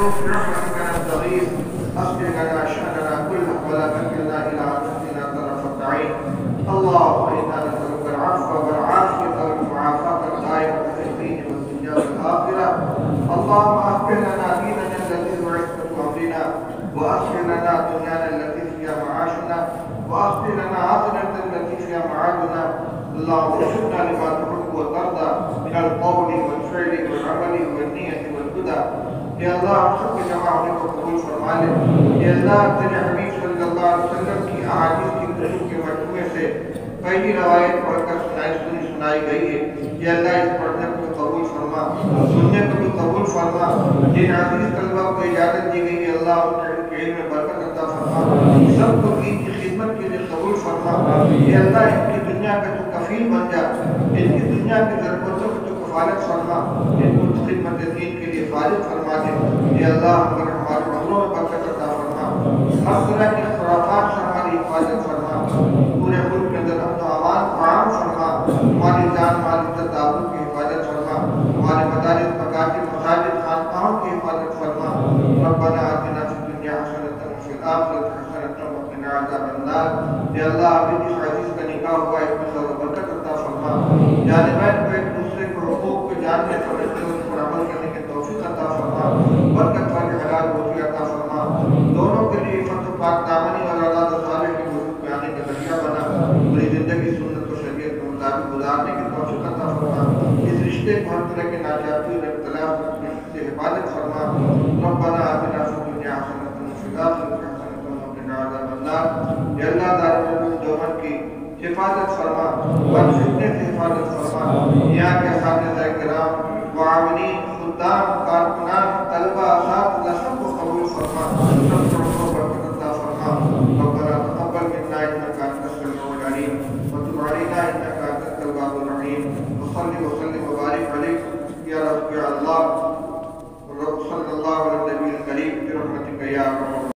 برحمتك نستغيث أصلح لنا شأننا كله ولا تكلنا إلى أنفسنا طرفة عين. اللهم إنا نسألك العفو والعافية والمعافاة الدائمة في الدين والدنيا والآخرة. اللهم أصلح لنا ديننا الذي هو عصمة أمرنا، وأصلح لنا دنيانا التي فيها معاشنا، وأصلح لنا آخرة التي فيها معادنا. اللهم وفقنا لما تحب وترضى من القول والفعل والعمل والنية والهدى. یا اللہ ہم سب کے جمع ہونے کو قبول فرما لے. یا اللہ تیرے حبیب صلی اللہ علیہ وسلم کی احادیث کی کتب کے مجموعے سے پہلی روایت پڑھ کر سنائی گئی ہے. یا اللہ اس پڑھنے کو قبول فرما، سننے کو بھی قبول فرما. جن عزیز طلبہ کو اجازت دی گئی ہے اللہ ان کے علم میں برکت عطا فرما. سب کو دین کی خدمت کے لیے قبول فرما. یا اللہ ان کی دنیا کا تو کفیل بن جا، ان کی دنیا کی ضرورتوں کو تو کفالت فرما، ان کو خدمت دین کے لیے فارغ فرما دے. یا اللہ ہمارے محلوں میں برکت عطا فرما. ہر طرح کے خرافات سے ہماری حفاظت فرما. پورے ملک کے اندر امن و امان عام فرما. ہماری جان مال عزت آبرو کی حفاظت فرما. ہمارے مدارس مکاتب مساجد خانقاہوں کی حفاظت فرما. ربنا آتنا فی الدنیا حسنۃ وفی الآخرۃ حسنۃ وقنا عذاب النار. یا اللہ ابھی جس عزیز کا نکاح ہوا اس میں خیر و برکت عطا فرما. جانبین کو ایک دوسرے کے حقوق کو جاننے سمجھنے اس پر عمل کرنے کی توفیق عطا فرما. برکت والی حلال روزی عطا فرما. دونوں کے لیے فتح پاک دامنی اور اولاد صالح کے وجود میں آنے کا ذریعہ بنا. پوری زندگی سنت و شریعت کے مطابق گزارنے کی توفیق عطا فرما. اس رشتے کو ہر طرح کے ناجائز اور اختلاف سے حفاظت فرما. ربنا آتنا فی الدنیا حسنۃ وفی الآخرۃ حسنۃ وقنا عذاب النار. یا اللہ دارالعلوم دیوبند کی حفاظت فرما، بد فتنے سے حفاظت فرما. یہاں کے اساتذہ کرام، معاونین، خدام، کارکنان، طلبہ، اساتذہ سب کو قبول فرما. سب کو برکت عطا فرما. ربنا تقبل منا انک انت السمیع العلیم وتب علینا انک انت التواب الرحیم. وصلی وسلم وبارک علیک یا رب یا اللہ. صلی اللہ علیہ النبی الکریم برحمتک یا ارحم